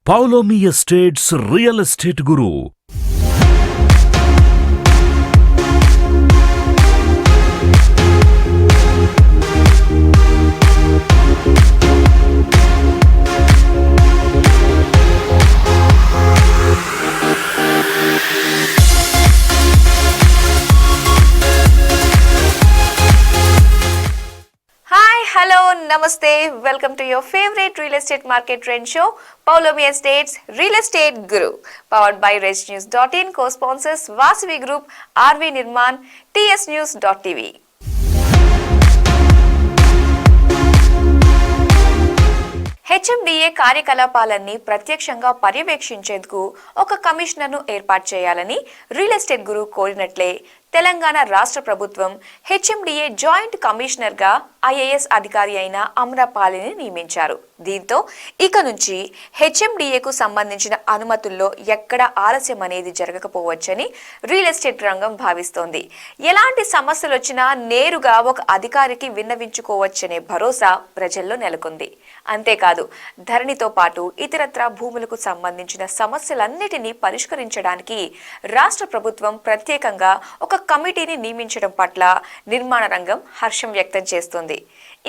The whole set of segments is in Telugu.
Paulomi Estates Real Estate Guru. Namaste, welcome to your favorite real estate market trend show, Paulomi Estates Real Estate Guru, powered by RegNews.in, co-sponsors Vasavi Group, RV Nirman, TSNews.tv. HMDA కార్యకలాపాలన్నీ ప్రత్యక్షంగా పర్యవేక్షించేందుకు ఒక కమిషనర్ను ఏర్పాటు చేయాలని రియల్ ఎస్టేట్ గురు కోరినట్లే తెలంగాణ రాష్ట్ర ప్రభుత్వం హెచ్ఎండిఏ జాయింట్ కమిషనర్గా ఐఏఎస్ అధికారి అయిన అమ్రపాలిని నియమించారు. దీంతో ఇక నుంచి హెచ్ఎండిఏకు సంబంధించిన అనుమతుల్లో ఎక్కడ ఆలస్యం అనేది జరగకపోవచ్చని రియల్ ఎస్టేట్ రంగం భావిస్తోంది. ఎలాంటి సమస్యలు వచ్చినా నేరుగా ఒక అధికారికి విన్నవించుకోవచ్చనే భరోసా ప్రజల్లో నెలకొంది. అంతేకాదు, ధరణితో పాటు ఇతరత్రా భూములకు సంబంధించిన సమస్యలన్నిటినీ పరిష్కరించడానికి రాష్ట్ర ప్రభుత్వం ప్రత్యేకంగా ఒక కమిటీని నియమించడం పట్ల నిర్మాణ రంగం హర్షం వ్యక్తం చేస్తోంది.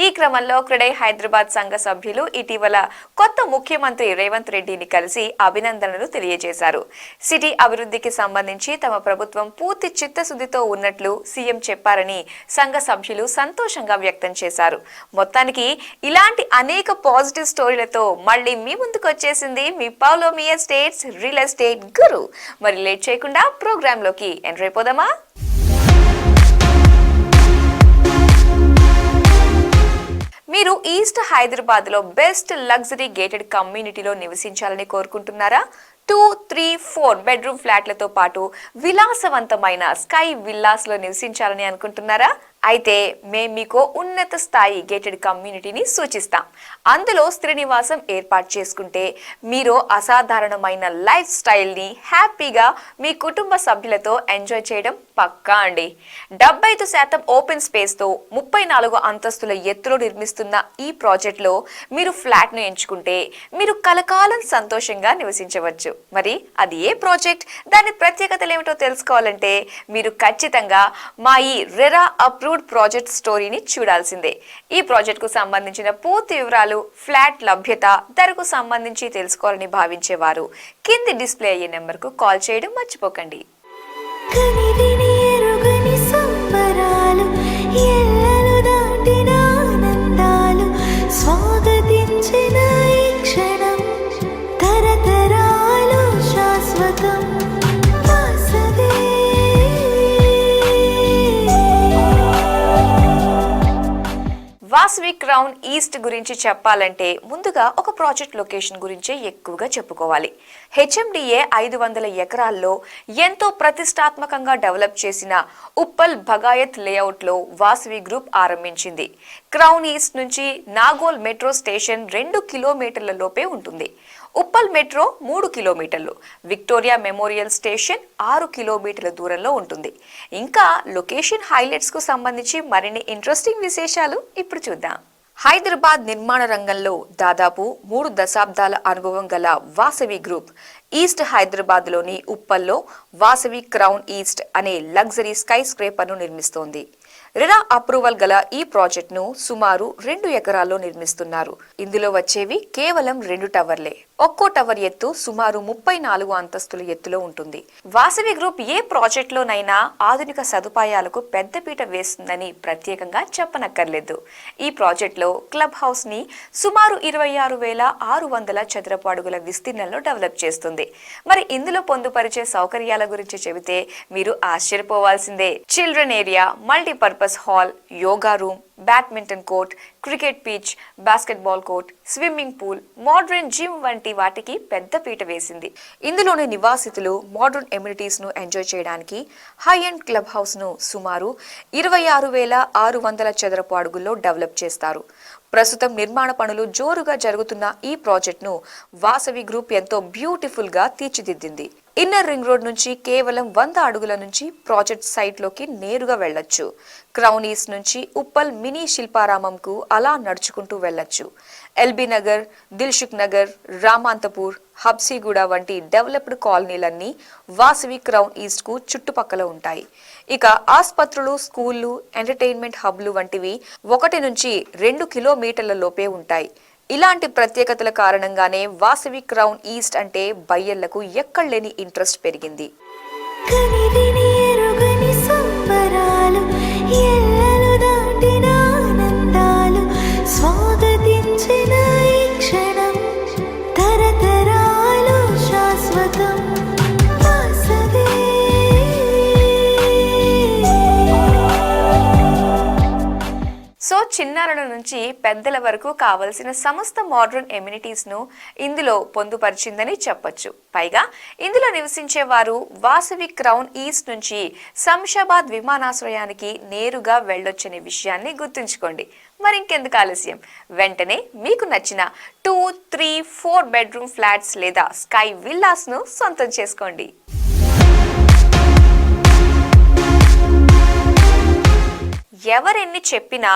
ఈ క్రమంలో క్రెడై హైదరాబాద్ సంఘ సభ్యులు ఇటీవల కొత్త ముఖ్యమంత్రి రేవంత్ రెడ్డిని కలిసి అభినందనలు తెలియజేశారు. సిటీ అభివృద్ధికి సంబంధించి తమ ప్రభుత్వం పూర్తి చిత్తశుద్ధితో ఉన్నట్లు సీఎం చెప్పారని సంఘ సభ్యులు సంతోషంగా వ్యక్తం చేశారు. మొత్తానికి ఇలాంటి అనేక పాజిటివ్ స్టోరీలతో మళ్ళీ మీ ముందుకు వచ్చేసింది మీ పౌలోమి ఎస్టేట్స్ రియల్ ఎస్టేట్ గురు. మరి లేట్ చేయకుండా ప్రోగ్రామ్ లోకి ఎంటర్ అయిపోదామా? మీరు ఈస్ట్ హైదరాబాద్ లో బెస్ట్ లగ్జరీ గేటెడ్ కమ్యూనిటీలో నివసించాలని కోరుకుంటున్నారా? 2, 3, 4 బెడ్రూమ్ ఫ్లాట్లతో పాటు విలాసవంతమైన స్కై విల్లాస్ లో నివసించాలని అనుకుంటున్నారా? అయితే మేము మీకు ఉన్నత స్థాయి గేటెడ్ కమ్యూనిటీని సూచిస్తాం. అందులో స్త్రీ నివాసం ఏర్పాటు చేసుకుంటే మీరు అసాధారణమైన లైఫ్ స్టైల్ని హ్యాపీగా మీ కుటుంబ సభ్యులతో ఎంజాయ్ చేయడం పక్కా అండి. 75% ఓపెన్ స్పేస్తో 34 అంతస్తుల ఎత్తులో నిర్మిస్తున్న ఈ ప్రాజెక్ట్లో మీరు ఫ్లాట్ను ఎంచుకుంటే మీరు కలకాలం సంతోషంగా నివసించవచ్చు. మరి అది ఏ ప్రాజెక్ట్, దాని ప్రత్యేకతలు ఏమిటో తెలుసుకోవాలంటే మీరు ఖచ్చితంగా మా ఈ రెరా అప్రూవ్డ్ ప్రాజెక్ట్ స్టోరీని చూడాల్సిందే. ఈ ప్రాజెక్ట్ కు సంబంధించిన పూర్తి వివరాలు, ఫ్లాట్ లభ్యత, ధరకు సంబంధించి తెలుసుకోవాలని భావించేవారు కింది డిస్ప్లే అయ్యే నెంబర్ కు కాల్ చేయడం మర్చిపోకండి. వాసవి క్రౌన్ ఈస్ట్ గురించి చెప్పాలంటే ముందుగా ఒక ప్రాజెక్ట్ లొకేషన్ గురించే ఎక్కువగా చెప్పుకోవాలి. హెచ్ఎండిఏ 500 ఎకరాల్లో ఎంతో ప్రతిష్టాత్మకంగా డెవలప్ చేసిన ఉప్పల్ భగాయత్ లేఅవుట్ లో వాసవి గ్రూప్ ఆరంభించింది. క్రౌన్ ఈస్ట్ నుంచి నాగోల్ మెట్రో స్టేషన్ 2 కిలోమీటర్ల లోపే ఉంటుంది. ఉప్పల్ మెట్రో 3 కిలోమీటర్లు, విక్టోరియా మెమోరియల్ స్టేషన్ 6 కిలోమీటర్ల దూరంలో ఉంటుంది. ఇంకా లొకేషన్ హైలైట్స్ కు సంబంధించి మరిన్ని ఇంట్రెస్టింగ్ విశేషాలు ఇప్పుడు చూద్దాం. హైదరాబాద్ నిర్మాణ రంగంలో దాదాపు 3 దశాబ్దాల అనుభవం గల వాసవి గ్రూప్ ఈస్ట్ హైదరాబాద్ లోని ఉప్పల్లో వాసవి క్రౌన్ ఈస్ట్ అనే లగ్జరీ స్కై స్క్రేపర్ ను నిర్మిస్తోంది. రెరా అప్రూవల్ గల ఈ ప్రాజెక్ట్ ను సుమారు 2 ఎకరాల్లో నిర్మిస్తున్నారు. ఇందులో వచ్చేవి కేవలం 2 టవర్లే. ఒక్కో టవర్ ఎత్తు సుమారు 34 అంతస్తుల ఎత్తులో ఉంటుంది. వాసవి గ్రూప్ ఏ ప్రాజెక్ట్ లోనైనా ఆధునిక సదుపాయాలకు పెద్దపీట వేస్తుందని ప్రత్యేకంగా చెప్పనక్కర్లేదు. ఈ ప్రాజెక్ట్ లో క్లబ్ హౌస్ ని సుమారు 26,600 చదరపు అడుగుల విస్తీర్ణంలో డెవలప్ చేస్తుంది. మరి ఇందులో పొందుపరిచే సౌకర్యాల గురించి చెబితే మీరు ఆశ్చర్యపోవాల్సిందే. Children area, multipurpose hall, yoga room, badminton court, cricket pitch, basketball court, swimming pool, modern gym వంటి వాటికి పెద్ద పీట వేసింది. ఇందులోని నివాసితులు మోడర్న్ ఎమ్యూనిటీస్ ను ఎంజాయ్ చేయడానికి హై ఎండ్ క్లబ్ హౌస్ ను సుమారు 26,600 చదరపు అడుగుల్లో డెవలప్ చేస్తారు. ప్రస్తుతం నిర్మాణ పనులు జోరుగా జరుగుతున్న ఈ ప్రాజెక్టును వాసవి గ్రూప్ ఎంతో బ్యూటిఫుల్ గా తీర్చిదిద్దింది. ఇన్నర్ రింగ్ రోడ్ నుంచి కేవలం 100 అడుగుల నుంచి ప్రాజెక్ట్ సైట్ లోకి నేరుగా వెళ్లొచ్చు. క్రౌన్ ఈస్ట్ నుంచి ఉప్పల్ మినీ శిల్పారామంకు అలా నడుచుకుంటూ వెళ్లొచ్చు. ఎల్బీ నగర్, దిల్సుఖ్ నగర్, రామాంతపూర్, హబ్సీగూడ వంటి డెవలప్డ్ కాలనీలన్నీ వాసవి క్రౌన్ ఈస్ట్ కు చుట్టుపక్కల ఉంటాయి. ఇక ఆస్పత్రులు, స్కూళ్లు, ఎంటర్టైన్మెంట్ హబ్లు వంటివి 1 నుంచి 2 కిలోమీటర్ల లోపే ఉంటాయి. ఇలాంటి ప్రత్యేకతల కారణంగానే వాసవి క్రౌన్ ఈస్ట్ అంటే బయ్యర్లకు ఎక్కడలేని ఇంట్రెస్ట్ పెరిగింది. సో చిన్నారుల నుంచి పెద్దల వరకు కావలసిన సమస్త మోడర్న్ ఎమ్యూనిటీస్ ను ఇందులో పొందుపరిచిందని చెప్పొచ్చు. పైగా ఇందులో నివసించే వారు వాసవి క్రౌన్ ఈస్ట్ నుంచి శంషాబాద్ విమానాశ్రయానికి నేరుగా వెళ్ళొచ్చనే విషయాన్ని గుర్తుంచుకోండి. మరింకెందుకు ఆలస్యం, వెంటనే మీకు నచ్చిన 2, 3, 4 బెడ్రూమ్ ఫ్లాట్స్ లేదా స్కై విల్లాస్ ను సొంతం చేసుకోండి. ఎవరెన్ని చెప్పినా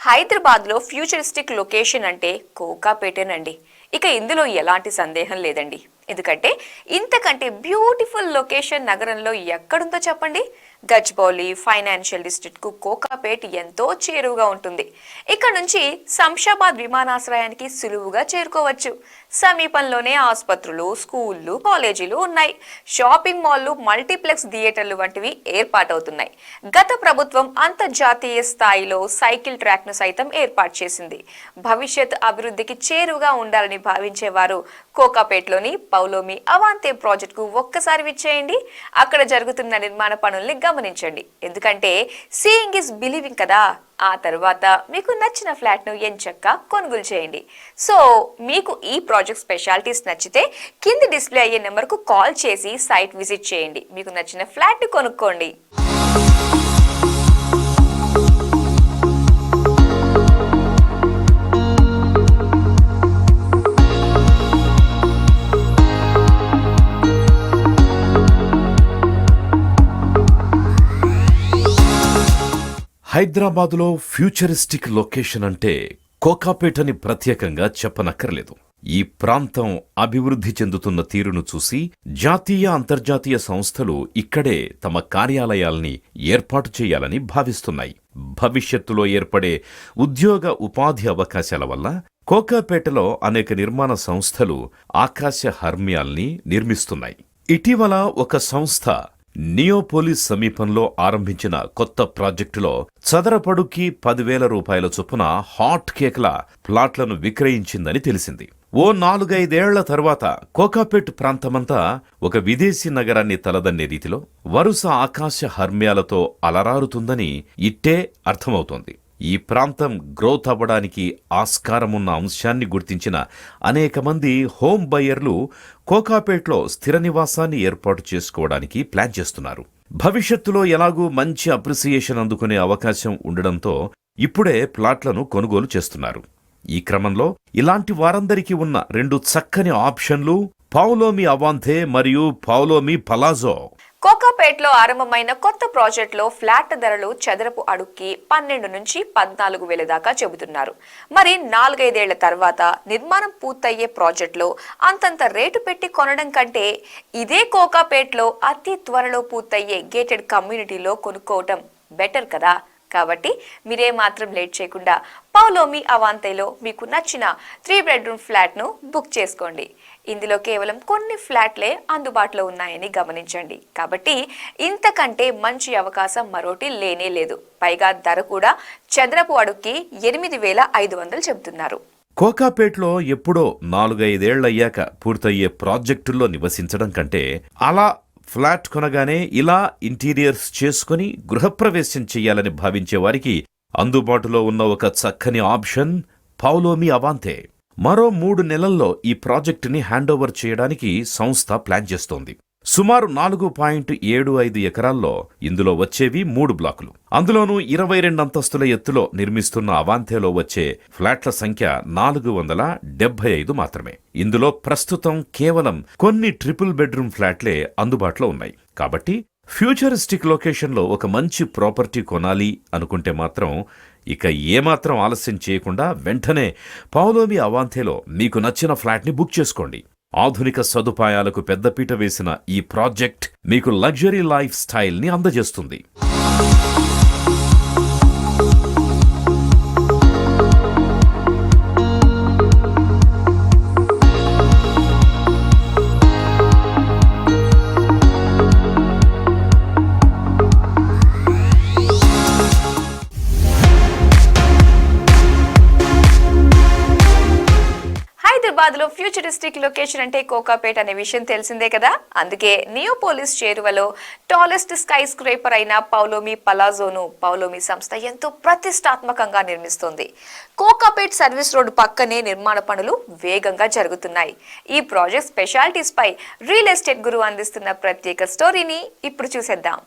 హైదరాబాద్లో ఫ్యూచరిస్టిక్ లొకేషన్ అంటే కోకాపేటేనండి. ఇక ఇందులో ఎలాంటి సందేహం లేదండి. ఎందుకంటే ఇంతకంటే బ్యూటిఫుల్ లొకేషన్ నగరంలో ఎక్కడుందో చెప్పండి. గచ్చిబౌలి ఫైనాన్షియల్ డిస్ట్రిక్ట్ కు కోకాపేట్ ఎంతో చేరువుగా ఉంటుంది. ఇక్కడ నుంచి శంషాబాద్ విమానాశ్రయానికి సులువుగా చేరుకోవచ్చు. సమీపంలోనే ఆసుపత్రులు, స్కూళ్లు, కాలేజీలు ఉన్నాయి. షాపింగ్ మాల్లు, మల్టీప్లెక్స్ థియేటర్లు వంటివి ఏర్పాటవుతున్నాయి. గత ప్రభుత్వం అంతర్జాతీయ స్థాయిలో సైకిల్ ట్రాక్ ను సైతం ఏర్పాటు చేసింది. భవిష్యత్ అభివృద్ధికి చేరువుగా ఉండాలని భావించేవారు కోకాపేట్లోని పౌలోమి అవాంతే ప్రాజెక్టుకు ఒక్కసారి విచ్చేయండి. అక్కడ జరుగుతున్న నిర్మాణ పనుల్ని గమనించండి. ఎందుకంటే సీయింగ్ ఇస్ బిలీవింగ్ కదా. ఆ తర్వాత మీకు నచ్చిన ఫ్లాట్ ను ఎంచక్కా కొనుగోలు చేయండి. సో మీకు ఈ ప్రాజెక్ట్ స్పెషాలిటీస్ నచ్చితే కింది డిస్ప్లే అయ్యే నెంబర్ కు కాల్ చేసి సైట్ విజిట్ చేయండి. మీకు నచ్చిన ఫ్లాట్ ను కొనుక్కోండి. హైదరాబాదులో ఫ్యూచరిస్టిక్ లొకేషన్ అంటే కోకాపేట్ అని ప్రత్యేకంగా చెప్పనక్కర్లేదు. ఈ ప్రాంతం అభివృద్ధి చెందుతున్న తీరును చూసి జాతీయ, అంతర్జాతీయ సంస్థలు ఇక్కడే తమ కార్యాలయాల్ని ఏర్పాటు చేయాలని భావిస్తున్నాయి. భవిష్యత్తులో ఏర్పడే ఉద్యోగ, ఉపాధి అవకాశాల వల్ల కోకాపేటలో అనేక నిర్మాణ సంస్థలు ఆకాశ హర్మ్యాల్ని నిర్మిస్తున్నాయి. ఇటీవల ఒక సంస్థ నియోపోలిస్ సమీపంలో ఆరంభించిన కొత్త ప్రాజెక్టులో చదరపడుకి 10,000 రూపాయల చొప్పున హాట్ కేక్ల ప్లాట్లను విక్రయించిందని తెలిసింది. ఓ 4-5 ఏళ్ల తర్వాత కోకాపేట్ ప్రాంతమంతా ఒక విదేశీ నగరాన్ని తలదన్నే రీతిలో వరుస ఆకాశ హర్మ్యాలతో అలరారుతుందని ఇట్టే అర్థమవుతోంది. ఈ ప్రాంతం గ్రోత్ అవ్వడానికి ఆస్కారమున్న అంశాన్ని గుర్తించిన అనేక మంది హోమ్ బయ్యర్లు కోకాపేట్లో స్థిర నివాసాన్ని ఏర్పాటు చేసుకోవడానికి ప్లాన్ చేస్తున్నారు. భవిష్యత్తులో ఎలాగూ మంచి అప్రిసియేషన్ అందుకునే అవకాశం ఉండడంతో ఇప్పుడే ప్లాట్లను కొనుగోలు చేస్తున్నారు. ఈ క్రమంలో ఇలాంటి వారందరికీ ఉన్న 2 చక్కని ఆప్షన్లు పౌలోమి అవాంతే మరియు పౌలోమి పలాజో. కోకాపేట్లో ఆరంభమైన కొత్త ప్రాజెక్టులో ఫ్లాట్ ధరలు చదరపు అడుక్కి 12 నుంచి 14,000 దాకా చెబుతున్నారు. మరి 4-5 ఏళ్ల తర్వాత నిర్మాణం పూర్తయ్యే ప్రాజెక్టులో అంతంత రేటు పెట్టి కొనడం కంటే ఇదే కోకాపేట్లో అతి త్వరలో పూర్తయ్యే గేటెడ్ కమ్యూనిటీలో కొనుక్కోవటం బెటర్ కదా. కాబట్టి మీరే మాత్రం లేట్ చేయకుండా పౌలోమి అవాంతేలో మీకు నచ్చిన 3 బెడ్రూమ్ ఫ్లాట్ ను బుక్ చేసుకోండి. ఇందులో కేవలం కొన్ని ఫ్లాట్లే అందుబాటులో ఉన్నాయని గమనించండి. కాబట్టి ఇంతకంటే మంచి అవకాశం మరోటి లేనే లేదు. పైగా ధర కూడా చదరపు అడుగుకి 8,500 చెబుతున్నారు. కోకాపేట్లో ఎప్పుడో 4-5 ఏళ్లయ్యాక పూర్తయ్యే ప్రాజెక్టుల్లో నివసించడం కంటే అలా ఫ్లాట్ కొనగానే ఇలా ఇంటీరియర్స్ చేసుకుని గృహప్రవేశం చెయ్యాలని భావించే వారికి అందుబాటులో ఉన్న ఒక చక్కని ఆప్షన్ పౌలోమి అవాంతే. మరో 3 నెలల్లో ఈ ప్రాజెక్టుని హ్యాండోవర్ చేయడానికి సంస్థ ప్లాన్ చేస్తోంది. సుమారు 4.75 ఎకరాల్లో ఇందులో వచ్చేవి 3 బ్లాకులు. అందులోనూ 22 అంతస్తుల ఎత్తులో నిర్మిస్తున్న అవాంతేలో వచ్చే ఫ్లాట్ల సంఖ్య 475 మాత్రమే. ఇందులో ప్రస్తుతం కేవలం కొన్ని ట్రిపుల్ బెడ్రూమ్ ఫ్లాట్లే అందుబాటులో ఉన్నాయి. కాబట్టి ఫ్యూచరిస్టిక్ లొకేషన్లో ఒక మంచి ప్రాపర్టీ కొనాలి అనుకుంటే మాత్రం ఇక ఏమాత్రం ఆలస్యం చేయకుండా వెంటనే పౌలోమి అవాంతేలో మీకు నచ్చిన ఫ్లాట్ని బుక్ చేసుకోండి. ఆధునిక సదుపాయాలకు పెద్దపీట వేసిన ఈ ప్రాజెక్ట్ మీకు లగ్జరీ లైఫ్ స్టైల్ని అందజేస్తుంది. హైదరాబాద్ లో ఫ్యూచరిస్టిక్ లొకేషన్ అంటే కోకాపేట్ అనే విషయం తెలిసిందే కదా. అందుకే నియోపోలిస్ చేరువలో టాలెస్ట్ స్కై స్క్రేపర్ అయిన పౌలోమి పలాజోను పౌలోమి సంస్థ ఎంతో ప్రతిష్టాత్మకంగా నిర్మిస్తోంది. కోకాపేట్ సర్వీస్ రోడ్డు పక్కనే నిర్మాణ పనులు వేగంగా జరుగుతున్నాయి. ఈ ప్రాజెక్ట్ స్పెషాలిటీస్ పై రియల్ ఎస్టేట్ గురువు అందిస్తున్న ప్రత్యేక స్టోరీని ఇప్పుడు చూసేద్దాం.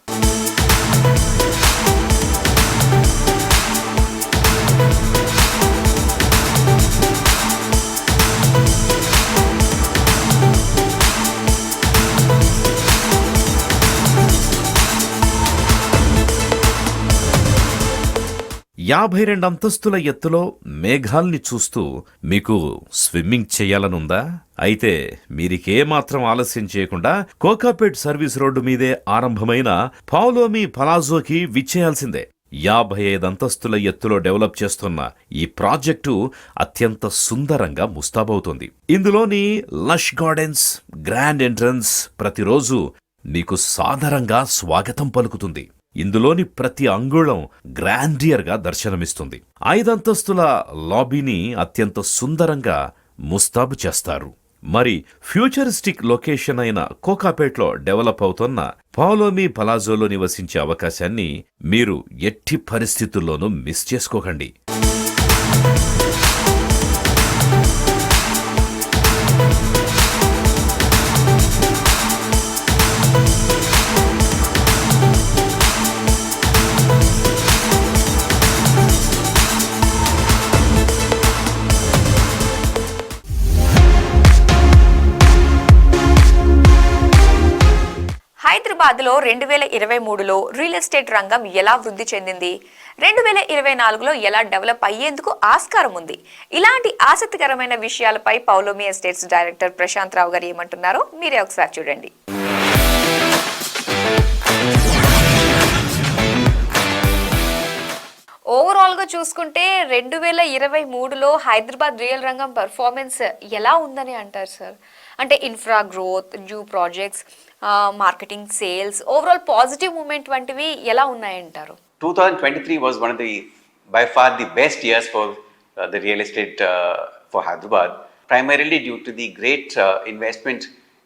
యాభై 52 అంతస్తుల ఎత్తులో మేఘాల్ని చూస్తూ మీకు స్విమ్మింగ్ చెయ్యాలనుందా? అయితే మీరికేమాత్రం ఆలస్యం చేయకుండా కోకాపేట్ సర్వీస్ రోడ్డు మీదే ఆరంభమైన పౌలోమి పలాజోకి విచ్చేయాల్సిందే. 55 అంతస్తుల ఎత్తులో డెవలప్ చేస్తున్న ఈ ప్రాజెక్టు అత్యంత సుందరంగా ముస్తాబవుతోంది. ఇందులోని లష్ గార్డెన్స్, గ్రాండ్ ఎంట్రన్స్ ప్రతిరోజు మీకు సాదరంగా స్వాగతం పలుకుతుంది. ఇందులోని ప్రతి అంగుళం గ్రాండియర్గా దర్శనమిస్తుంది. 5 అంతస్తుల లాబీని అత్యంత సుందరంగా ముస్తాబు చేస్తారు. మరి ఫ్యూచరిస్టిక్ లొకేషన్ అయిన కోకాపేట్లో డెవలప్ అవుతున్న పౌలోమి పలాజోలో నివసించే అవకాశాన్ని మీరు ఎట్టి పరిస్థితుల్లోనూ మిస్ చేసుకోకండి. హైదరాబాద్ లో 2023లో రియల్ ఎస్టేట్ రంగం ఎలా వృద్ధి చెందింది, 2024లో ఎలా డెవలప్ అయ్యేందుకు ఆస్కారం ఉంది, ఇలాంటి ఆసక్తికరమైన విషయాలపై పౌలోమి ఎస్టేట్స్ డైరెక్టర్ ప్రశాంత్ రావు గారు ఏమంటున్నారో మీరే ఒకసారి చూడండి. ఓవరాల్ గా చూసుకుంటే 2023లో హైదరాబాద్ రియల్ రంగం పర్ఫార్మెన్స్ ఎలా ఉందని అంటారు సార్? అంటే infra growth, new projects, marketing, sales, overall positive moment వంటివి ఎలా ఉన్నాయంటారు? 2023 was one of the by far the best years for the real estate for Hyderabad, primarily due to the great investment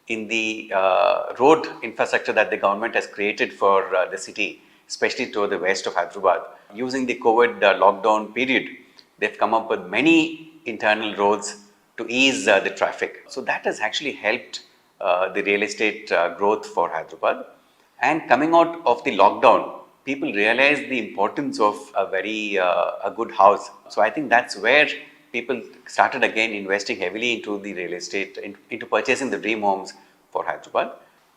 in the road infrastructure that the government has created for the city, especially toward the west of Hyderabad. Using the COVID lockdown period, they've come up with many internal roads to ease the traffic. So that has actually helped the real estate growth for Hyderabad. And coming out of the lockdown, people realized the importance of a good house. So I think that's where people started again investing heavily into the real estate, into purchasing the dream homes for Hyderabad.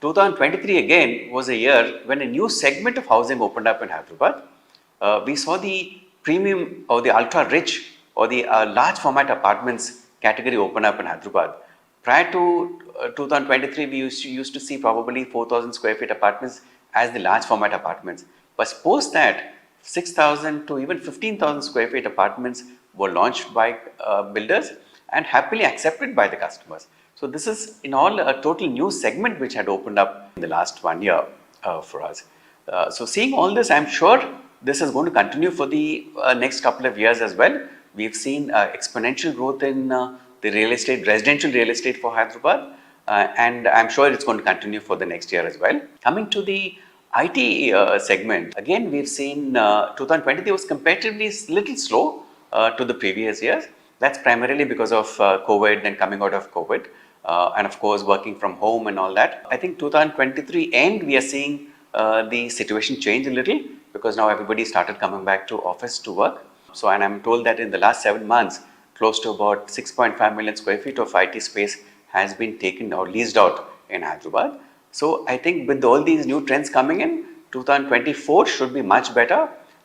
2023 again was a year when a new segment of housing opened up in Hyderabad. We saw the premium or the ultra rich or the large format apartments category open up in Hyderabad. Prior to 2023, we used to see probably 4,000 square feet apartments as the large format apartments. But post that, 6,000 to even 15,000 square feet apartments were launched by builders and happily accepted by the customers. So this is in all a total new segment which had opened up in the last 1 year for us. So seeing all this, I'm sure this is going to continue for the next couple of years as well. We've seen exponential growth in the real estate, residential real estate for Hyderabad, and I'm sure it's going to continue for the next year as well. Coming to the IT segment, again we've seen 2023 was comparatively little slow to the previous years. That's primarily because of COVID and coming out of COVID, and of course working from home and all that. I think 2023 end we are seeing the situation change a little because now everybody started coming back to office to work. So, and I'm told that in the last 7 months, close to about 6.5 million square feet of IT space has been taken or leased out in Hyderabad. So I think with all these new trends coming in, 2024 should be much better.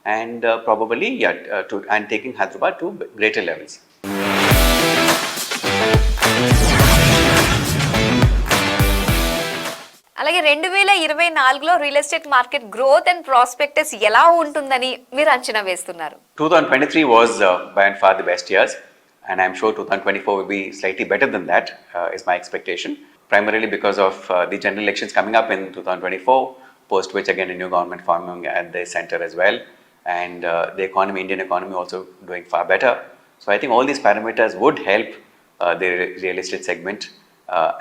and probably and taking Hyderabad to greater levels. అలాగే 2024లో real estate market growth and prospectus ఎలా ఉంటుందని మీరు అంచనా వేస్తున్నారు? 2023 was by and far the best years, and I'm sure 2024 will be slightly better than that, is my expectation. Primarily because of the general elections coming up in 2024, post which again a new government forming at the center as well, and the economy, Indian economy also doing far better. So I think all these parameters would help the real estate segment,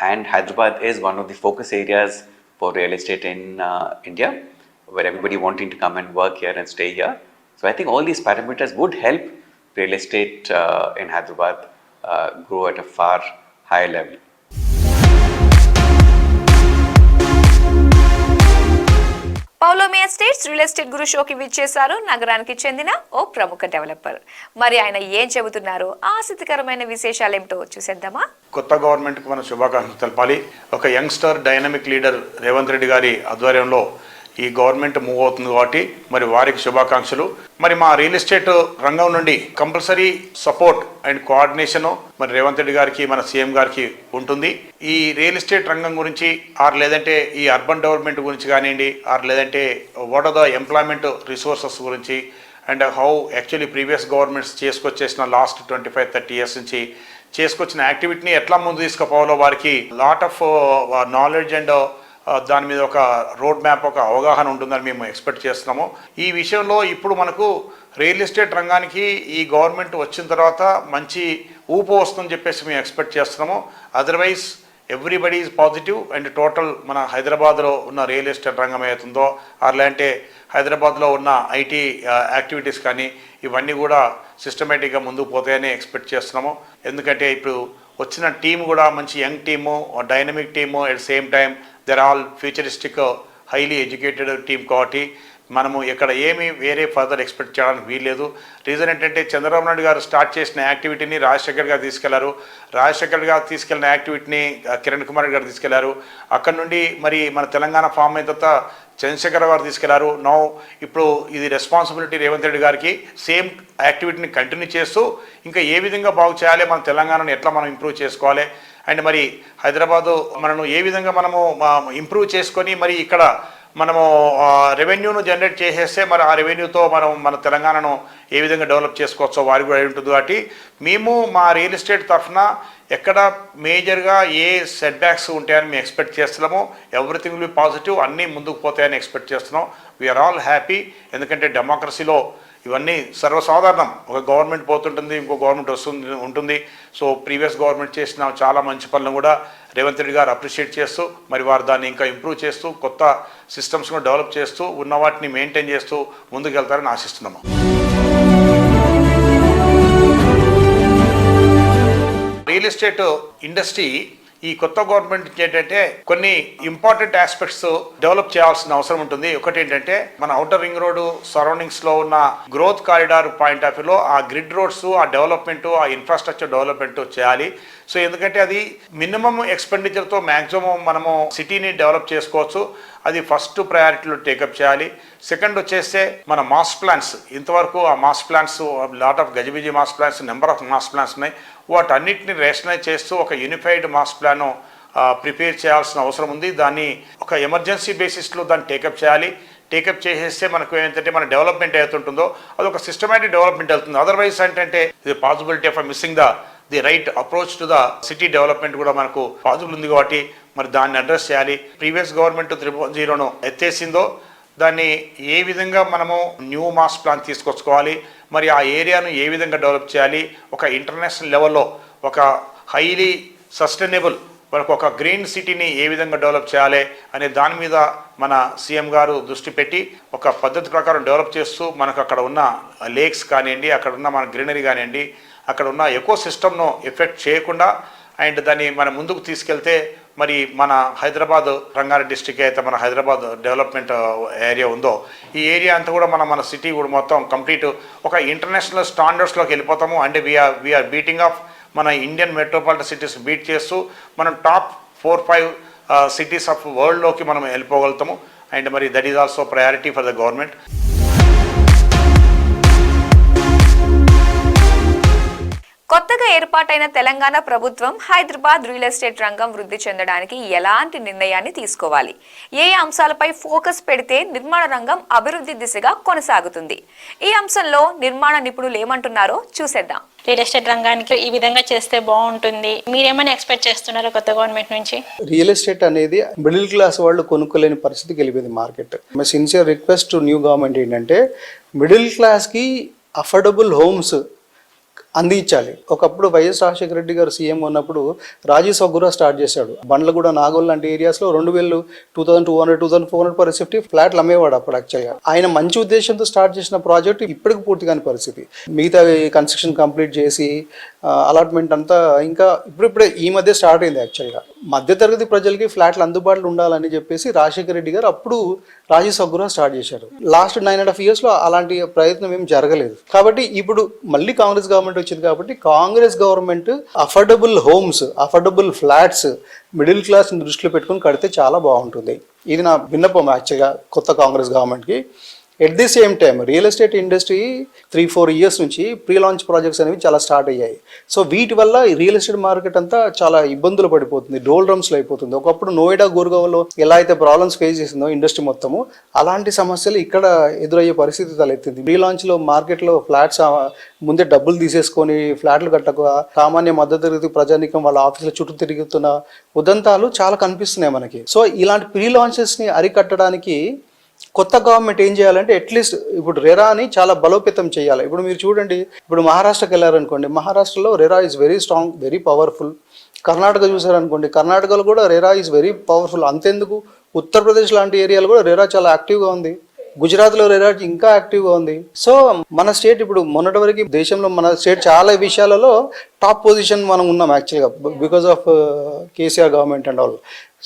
and Hyderabad is one of the focus areas for real estate in India, where everybody wanting to come and work here and stay here. So I think all these parameters would help real estate in Hyderabad grow at a far higher level. Paulomi estates real estate guru షోకి విచ్చేశారు నగరానికి చెందిన ఓ ప్రముఖ డెవలపర్. మరి ఆయన ఏం చెబుతున్నారో, ఆసక్తికరమైన విశేషాలు ఏమిటో చూసేద్దామా? కొత్త గవర్నమెంట్కి మనం శుభాకాంక్షలు తెలపాలి. ఒక youngster dynamic leader Revanth Reddy గారి ఆధ్వర్యంలో ఈ గవర్నమెంట్ మూవ్ అవుతుంది కాబట్టి మరి వారికి శుభాకాంక్షలు. మరి మా రియల్ ఎస్టేట్ రంగం నుండి కంపల్సరీ సపోర్ట్ అండ్ కోఆర్డినేషన్ మరి రేవంత్ రెడ్డి గారికి, మన సీఎం గారికి ఉంటుంది. ఈ రియల్ ఎస్టేట్ రంగం గురించి లేదంటే ఈ అర్బన్ డెవలప్మెంట్ గురించి కానివ్వండి, లేదంటే what are the employment resources గురించి, and how actually previous governments చేసుకొచ్చేసిన లాస్ట్ 25-30 years నుంచి చేసుకొచ్చిన యాక్టివిటీని ఎట్లా ముందు తీసుకుపోవాలో వారికి లాట్ ఆఫ్ నాలెడ్జ్ అండ్ దాని మీద ఒక రోడ్ మ్యాప్, ఒక అవగాహన ఉంటుందని మేము ఎక్స్పెక్ట్ చేస్తున్నాము. ఈ విషయంలో ఇప్పుడు మనకు రియల్ ఎస్టేట్ రంగానికి ఈ గవర్నమెంట్ వచ్చిన తర్వాత మంచి ఊపు వస్తుందని చెప్పేసి మేము ఎక్స్పెక్ట్ చేస్తున్నాము. Otherwise everybody is positive and total మన హైదరాబాద్లో ఉన్న రియల్ ఎస్టేట్ రంగం ఏతుందో లేదంటే హైదరాబాద్లో ఉన్న ఐటీ యాక్టివిటీస్ కానీ ఇవన్నీ కూడా సిస్టమేటిక్గా ముందుకు పోతాయని ఎక్స్పెక్ట్ చేస్తున్నాము. ఎందుకంటే ఇప్పుడు వచ్చిన టీం కూడా మంచి young team, dynamic team, at same time there all futuristic highly educated team కాబట్టి మనము ఇక్కడ ఏమీ వేరే ఫర్దర్ ఎక్స్పెక్ట్ చేయడానికి వీల్లేదు. రీజన్ ఏంటంటే చంద్రబాబు నాయుడు గారు స్టార్ట్ చేసిన యాక్టివిటీని రాజశేఖర్ గారు తీసుకెళ్లారు, రాజశేఖర్ గారు తీసుకెళ్లిన యాక్టివిటీని కిరణ్ కుమార్ గారు తీసుకెళ్లారు. అక్కడ నుండి మరి మన తెలంగాణ ఫామ్ అయిన తర్వాత చంద్రశేఖర్ గారు తీసుకెళ్లారు. నౌ ఇప్పుడు ఇది రెస్పాన్సిబిలిటీ రేవంత్ రెడ్డి గారికి సేమ్ యాక్టివిటీని కంటిన్యూ చేస్తూ ఇంకా ఏ విధంగా బాగు చేయాలి, మన తెలంగాణను ఎట్లా మనం ఇంప్రూవ్ చేసుకోవాలి, అండ్ మరి హైదరాబాదు మనను ఏ విధంగా మనము ఇంప్రూవ్ చేసుకొని మరి ఇక్కడ మనము రెవెన్యూను జనరేట్ చేసేస్తే మరి ఆ రెవెన్యూతో మనం మన తెలంగాణను ఏ విధంగా డెవలప్ చేసుకోవచ్చో వారికి కూడా ఉంటుంది. కాబట్టి మేము మా రియల్ ఎస్టేట్ తరఫున ఎక్కడ మేజర్గా ఏ సెట్ బ్యాక్స్ ఉంటాయని మేము ఎక్స్పెక్ట్ చేస్తున్నాము. ఎవ్రీథింగ్ విల్ బి పాజిటివ్, అన్నీ ముందుకు పోతాయని ఎక్స్పెక్ట్ చేస్తున్నాం. We're all happy. ఎందుకంటే డెమోక్రసీలో ఇవన్నీ సర్వసాధారణం. ఒక గవర్నమెంట్ పోతుంటుంది, ఇంకో గవర్నమెంట్ ఉంటుంది. సో ప్రీవియస్ గవర్నమెంట్ చేసిన చాలా మంచి పనులను కూడా రేవంత్ రెడ్డి గారు అప్రిషియేట్ చేస్తూ మరి వారు దాన్ని ఇంకా ఇంప్రూవ్ చేస్తూ కొత్త సిస్టమ్స్ కూడా డెవలప్ చేస్తూ ఉన్న వాటిని మెయింటైన్ చేస్తూ ముందుకు వెళ్తారని ఆశిస్తున్నాము. రియల్ ఎస్టేట్ ఇండస్ట్రీ ఈ కొత్త గవర్నమెంట్ ఏంటంటే కొన్ని ఇంపార్టెంట్ ఆస్పెక్ట్స్ డెవలప్ చేయాల్సిన అవసరం ఉంటుంది. ఒకటి ఏంటంటే మన ఔటర్ రింగ్ రోడ్డు సరౌండింగ్స్లో ఉన్న గ్రోత్ కారిడార్ పాయింట్ ఆఫ్ వ్యూలో ఆ గ్రిడ్ రోడ్స్, ఆ డెవలప్మెంట్, ఆ ఇన్ఫ్రాస్ట్రక్చర్ డెవలప్మెంట్ చేయాలి. సో ఎందుకంటే అది మినిమం ఎక్స్పెండిచర్తో మ్యాక్సిమం మనము సిటీని డెవలప్ చేసుకోవచ్చు. అది ఫస్ట్ ప్రయారిటీలో టేకప్ చేయాలి. సెకండ్ వచ్చేస్తే మన మాస్ ప్లాన్స్, ఇంతవరకు ఆ మాస్ ప్లాన్స్ లాట్ ఆఫ్ గజిబిజి mass plans, number of mass plans ఉన్నాయి. వాటన్నిటిని రేషనలైజ్ చేస్తూ ఒక యూనిఫైడ్ మాస్ ప్లాన్ ప్రిపేర్ చేయాల్సిన అవసరం ఉంది. దాన్ని ఒక ఎమర్జెన్సీ బేసిస్లో దాన్ని టేకప్ చేయాలి. టేకప్ చేసేస్తే మనకు ఏంటంటే మన డెవలప్మెంట్ ఏదైతుంటుందో అది ఒక సిస్టమేటిక్ డెవలప్మెంట్ వెళ్తుంది. అదర్వైజ్ ఏంటంటే ఇది possibility of missing the right approach to the city development కూడా మనకు పాసిబుల్ ఉంది. కాబట్టి మరి దాన్ని అడ్రస్ చేయాలి. ప్రీవియస్ గవర్నమెంట్ 3.0ను ఎత్తేసిందో దాన్ని ఏ విధంగా మనము న్యూ మాస్ ప్లాన్ తీసుకొచ్చుకోవాలి, మరి ఆ ఏరియాను ఏ విధంగా డెవలప్ చేయాలి, ఒక ఇంటర్నేషనల్ లెవెల్లో ఒక హైలీ సస్టైనబుల్ మనకు ఒక గ్రీన్ సిటీని ఏ విధంగా డెవలప్ చేయాలి అనే దాని మీద మన సీఎం గారు దృష్టి పెట్టి ఒక పద్ధతి ప్రకారం డెవలప్ చేస్తూ మనకు అక్కడ ఉన్న లేక్స్ కానివ్వండి, అక్కడ ఉన్న మన గ్రీనరీ కానివ్వండి, అక్కడ ఉన్న ఎకో సిస్టమ్ను ఎఫెక్ట్ చేయకుండా అండ్ దాన్ని మనం ముందుకు తీసుకెళ్తే మరి మన హైదరాబాద్ రంగారెడ్డి డిస్ట్రిక్ట్ అయితే మన హైదరాబాద్ డెవలప్మెంట్ ఏరియా ఉందో ఈ ఏరియా అంతా కూడా మన సిటీ కూడా మొత్తం కంప్లీట్ ఒక ఇంటర్నేషనల్ స్టాండర్డ్స్లోకి వెళ్ళిపోతాము. అంటే వీఆర్ బీటింగ్ ఆఫ్ మన ఇండియన్ మెట్రోపాలిటన్ సిటీస్ బీట్ చేస్తూ మనం టాప్ 4-5 సిటీస్ ఆఫ్ వరల్డ్లోకి మనం వెళ్ళిపోగలుగుతాము. అండ్ మరి that is also priority for the government. ఏర్పాటైన తెలంగాణ ప్రభుత్వం హైదరాబాద్ రియల్ ఎస్టేట్ రంగం వృద్ధి చెందడానికి ఎలాంటి నిర్ణయాన్ని తీసుకోవాలి, ఏ అంశాలపై ఫోకస్ పెడితే నిర్మాణ రంగం అభివృద్ధి దిశగా కొనసాగుతుంది? ఈ అంశంలో నిర్మాణ నిపుణులు ఏమంటున్నారో చూసేద్దాం. రియల్ ఎస్టేట్ రంగానికి ఈ విధంగా చేస్తే బాగుంటుంది, మీరేమైనా ఎక్స్పెక్ట్ చేస్తున్నారా కొత్త గవర్నమెంట్ నుంచి? రియల్ ఎస్టేట్ అనేది మిడిల్ క్లాస్ వాళ్ళు కొనుక్కోలేని పరిస్థితికి వెళ్ళిపోయింది market. My sincere request to new government ఏంటంటే మిడిల్ క్లాస్కి అఫోర్డబుల్ హోమ్స్ అందించాలి. ఒకప్పుడు వైఎస్ రాజశేఖర రెడ్డి గారు సీఎం ఉన్నప్పుడు రాజీ సౌగురా స్టార్ట్ చేశాడు. బండ్లగూడ, నాగోల్ లాంటి ఏరియాస్లో 2000, 2200, 2400 per SFT ఫ్లాట్లు అమ్మేవాడు అప్పుడు. యాక్చువల్గా ఆయన మంచి ఉద్దేశంతో స్టార్ట్ చేసిన ప్రాజెక్ట్ ఇప్పటికి పూర్తి కాని పరిస్థితి. మిగతా కన్స్ట్రక్షన్ కంప్లీట్ చేసి అలాట్మెంట్ అంతా ఇంకా ఇప్పుడిప్పుడే ఈ మధ్య స్టార్ట్ అయింది. యాక్చువల్గా మధ్యతరగతి ప్రజలకి ఫ్లాట్లు అందుబాటులో ఉండాలని చెప్పేసి రాజశేఖర రెడ్డి గారు అప్పుడు రాజీ సౌగురా స్టార్ట్ చేశారు. లాస్ట్ 9.5 years అలాంటి ప్రయత్నం ఏం జరగలేదు. కాబట్టి ఇప్పుడు మళ్ళీ కాంగ్రెస్ గవర్నమెంట్ వచ్చింది కాబట్టి Congress government affordable homes, affordable flats middle class దృష్టిలో పెట్టుకుని కడితే చాలా బాగుంటుంది. ఇది నా విన్నపం యాక్చువల్గా కొత్త కాంగ్రెస్ గవర్నమెంట్కి. At the same time real estate industry 3-4 years నుంచి ప్రీ లాంచ్ ప్రాజెక్ట్స్ అనేవి చాలా స్టార్ట్ అయ్యాయి. సో వీటి వల్ల రియల్ ఎస్టేట్ మార్కెట్ అంతా చాలా ఇబ్బందులు పడిపోతుంది, డోల్ డ్రమ్స్లో అయిపోతుంది. ఒకప్పుడు నోయిడా, గుర్గావ్లో ఎలా అయితే ప్రాబ్లమ్స్ ఫేస్ చేసిందో ఇండస్ట్రీ మొత్తము, అలాంటి సమస్యలు ఇక్కడ ఎదురయ్యే పరిస్థితి తలెత్తింది. ప్రీ లాంచ్లో మార్కెట్లో ఫ్లాట్స్ ముందే డబ్బులు తీసేసుకొని ఫ్లాట్లు కట్టక సామాన్య మధ్యతరగతి ప్రజానికం వాళ్ళ ఆఫీసుల చుట్టూ తిరుగుతున్న ఉదంతాలు చాలా కనిపిస్తున్నాయి మనకి. సో ఇలాంటి ప్రీ లాంచెస్ని అరికట్టడానికి కొత్త గవర్నమెంట్ ఏం చేయాలంటే అట్లీస్ట్ ఇప్పుడు రెరాని చాలా బలోపేతం చేయాలి. ఇప్పుడు మీరు చూడండి, ఇప్పుడు మహారాష్ట్రకి వెళ్ళారనుకోండి, మహారాష్ట్రలో RERA is very strong, very powerful. Karnataka చూసారనుకోండి, కర్ణాటకలో కూడా రెరా ఈజ్ వెరీ పవర్ఫుల్. అంతెందుకు ఉత్తరప్రదేశ్ లాంటి ఏరియాలో కూడా రెరా చాలా యాక్టివ్గా ఉంది. గుజరాత్లో రెరా ఇంకా యాక్టివ్గా ఉంది. సో మన స్టేట్ ఇప్పుడు మొన్నటి వరకు దేశంలో మన స్టేట్ చాలా విషయాలలో టాప్ పొజిషన్ మనం ఉన్నాం యాక్చువల్గా because of KCR government and all.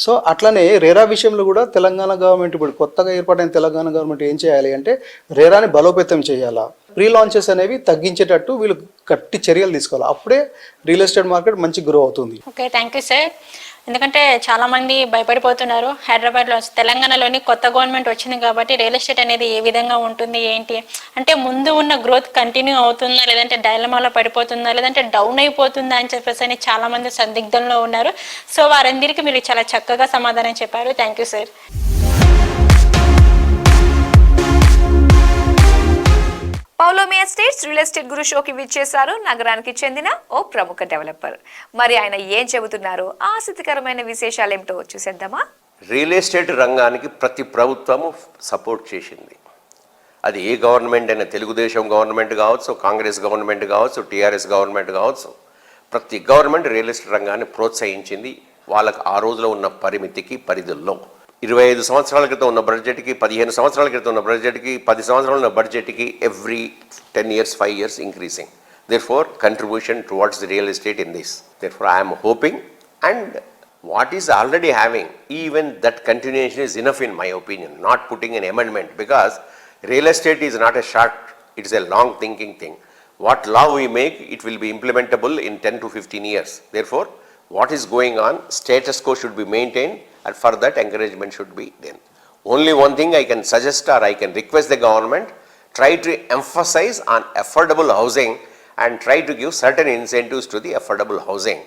So అట్లనే రేరా విషయంలో కూడా తెలంగాణ గవర్నమెంట్, ఇప్పుడు కొత్తగా ఏర్పాటైన తెలంగాణ గవర్నమెంట్ ఏం చేయాలి అంటే రేరాని బలోపేతం చేయాలా, ప్రీ లాంచెస్ అనేవి తగ్గించేటట్టు వీళ్ళు గట్టి చర్యలు తీసుకోవాలి. అప్పుడే రియల్ ఎస్టేట్ మార్కెట్ మంచి గ్రో అవుతుంది. Okay, thank you sir. ఎందుకంటే చాలా మంది భయపడిపోతున్నారు. హైదరాబాద్లో, తెలంగాణలోని కొత్త గవర్నమెంట్ వచ్చింది కాబట్టి రియల్ ఎస్టేట్ అనేది ఏ విధంగా ఉంటుంది ఏంటి అంటే ముందు ఉన్న గ్రోత్ కంటిన్యూ అవుతుందా, లేదంటే డైలమాలో పడిపోతుందా, లేదంటే డౌన్ అయిపోతుందా అని చెప్పేసి అని చాలా మంది సందిగ్ధంలో ఉన్నారు. సో వారందరికీ మీరు చాలా చక్కగా సమాధానం చెప్పారు. Thank you sir. Paulomi estates real estate guru షోకి విచ్చేశారు నగరానికి చెందిన ఓ ప్రముఖ డెవలపర్. మరి ఆయన ఏం చెబుతున్నారో, ఆసక్తికరమైన విశేషాలు ఏమిటో చూసేద్దామా? రియల్ ఎస్టేట్ రంగానికి ప్రతి ప్రభుత్వము సపోర్ట్ చేసింది. అది ఏ గవర్నమెంట్ అయినా, తెలుగుదేశం గవర్నమెంట్ కావచ్చు, కాంగ్రెస్ గవర్నమెంట్ కావచ్చు, టీఆర్ఎస్ గవర్నమెంట్ కావచ్చు, ప్రతి గవర్నమెంట్ రియల్ ఎస్టేట్ రంగాన్ని ప్రోత్సహించింది వాళ్ళకు ఆ రోజులో ఉన్న పరిమితికి, పరిధుల్లో. 25 సంవత్సరాల క్రితం ఉన్న బడ్జెట్కి, 15 సంవత్సరాల క్రితం ఉన్న బడ్జెట్కి, 10 సంవత్సరాల ఉన్న బడ్జెట్కి every 10 years, 5 years increasing. Therefore, contribution towards the real estate in this. Therefore, I am hoping, and what is already having, even that continuation is enough in my opinion, not putting an amendment, because real estate is not a short, it is a long thinking thing. What law we make, it will be implementable in 10 to 15 years. Therefore, what is going on, status quo should be maintained, and for that encouragement should be done. Only one thing I can suggest or I can request the government, try to emphasize on affordable housing and try to give certain incentives to the affordable housing.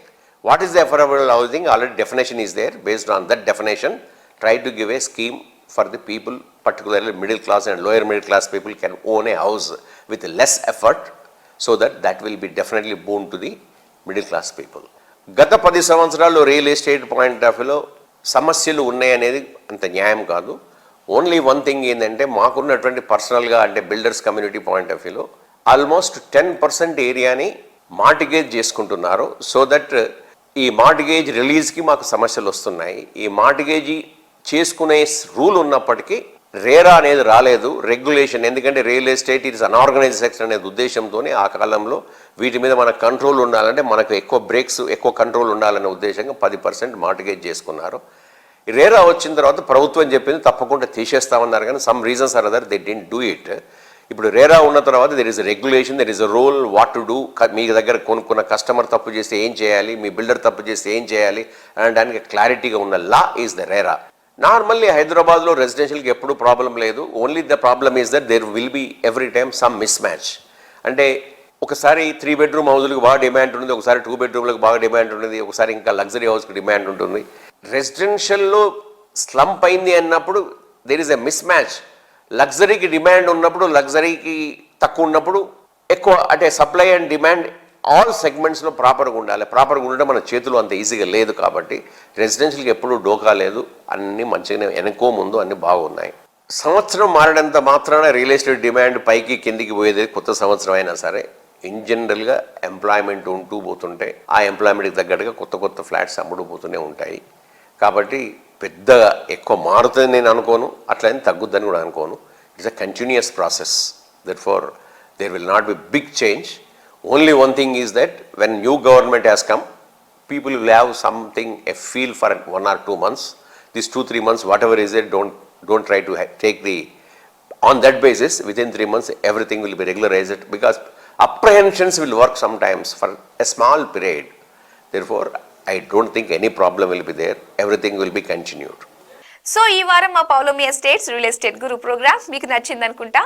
What is the affordable housing? Already definition is there. Based on that definition, try to give a scheme for the people, particularly middle class and lower middle class people can own a house with less effort, so that will be definitely boon to the middle class people. గత 10 సంవత్సరాల్లో రియల్ ఎస్టేట్ పాయింట్ ఆఫ్ వ్యూలో సమస్యలు ఉన్నాయనేది అంత న్యాయం కాదు. ఓన్లీ వన్ థింగ్ ఏంటంటే, మాకున్నటువంటి పర్సనల్గా అంటే బిల్డర్స్ కమ్యూనిటీ పాయింట్ ఆఫ్ వ్యూలో ఆల్మోస్ట్ 10% ఏరియాని మార్టిగేజ్ చేసుకుంటున్నారు. సో దట్ ఈ మార్టిగేజ్ రిలీజ్కి మాకు సమస్యలు వస్తున్నాయి. ఈ మార్టిగేజ్ చేసుకునే రూల్ ఉన్నప్పటికీ రేరా అనేది రాలేదు, రెగ్యులేషన్. ఎందుకంటే real estate it's unorganised sector అనే ఉద్దేశంతోనే ఆ కాలంలో వీటి మీద మన కంట్రోల్ ఉండాలంటే, మనకు ఎక్కువ బ్రేక్స్, ఎక్కువ కంట్రోల్ ఉండాలనే ఉద్దేశంగా 10% మార్టిగేజ్ చేసుకున్నారు. రేరా వచ్చిన తర్వాత ప్రభుత్వం చెప్పింది తప్పకుండా తీసేస్తామన్నారు, కానీ some reasons or other they didn't do it. ఇప్పుడు రేరా ఉన్న తర్వాత there is regulation, there is a rule what to do. మీ దగ్గర కొనుక్కున్న కస్టమర్ తప్పు చేస్తే ఏం చేయాలి, మీ బిల్డర్ తప్పు చేస్తే ఏం చేయాలి అనడానికి క్లారిటీగా ఉన్న law is the RERA. Normally హైదరాబాద్లో రెసిడెన్షియల్కి ఎప్పుడు ప్రాబ్లం లేదు. Only the problem is that there will be every time some mismatch. అంటే ఒకసారి 3 బెడ్రూమ్ హౌస్లకు బాగా డిమాండ్ ఉంటుంది, ఒకసారి 2 బెడ్రూమ్లకు బాగా డిమాండ్ ఉంటుంది, ఒకసారి ఇంకా లగ్జరీ హౌస్కి డిమాండ్ ఉంటుంది. రెసిడెన్షియల్లో స్లంప్ అయింది అన్నప్పుడు there is a mismatch. లగ్జరీకి డిమాండ్ ఉన్నప్పుడు, లగ్జరీకి తక్కువ ఉన్నప్పుడు ఎక్కువ, అంటే సప్లై అండ్ డిమాండ్ ఆల్ సెగ్మెంట్స్లో ప్రాపర్గా ఉండాలి. ప్రాపర్గా ఉండడం మన చేతులు అంత ఈజీగా లేదు. కాబట్టి రెసిడెన్షియల్కి ఎప్పుడూ డోకా లేదు, అన్నీ మంచిగానే వెనకో ముందు అన్నీ బాగున్నాయి. సంవత్సరం మారడంత మాత్రాన రియల్ ఎస్టేట్ డిమాండ్ పైకి కిందికి పోయేది కొత్త సంవత్సరం అయినా సరే, ఇన్ జనరల్గా ఎంప్లాయ్మెంట్ ఉంటూ పోతుంటే ఆ ఎంప్లాయ్మెంట్కి తగ్గట్టుగా కొత్త కొత్త ఫ్లాట్స్ అమ్ముడు పోతూనే ఉంటాయి. కాబట్టి పెద్దగా ఎక్కువ మారుతుంది నేను అనుకోను, అట్లనే తగ్గుద్దని కూడా అనుకోను. It's a continuous process. That far there will not be big change. Only one thing is that when new government has come, people will have something, a feel for 1 or 2 months. These 2-3 months, whatever is it, don't try to take the, on that basis, within 3 months, everything will be regularized, because apprehensions will work sometimes for a small period. Therefore, I don't think any problem will be there. Everything will be continued. So ఈ వారం మా పౌలోమి ఎస్టేట్స్ రియల్ ఎస్టేట్ గురు ప్రోగ్రామ్ మీకు నచ్చిందనుకుంటా.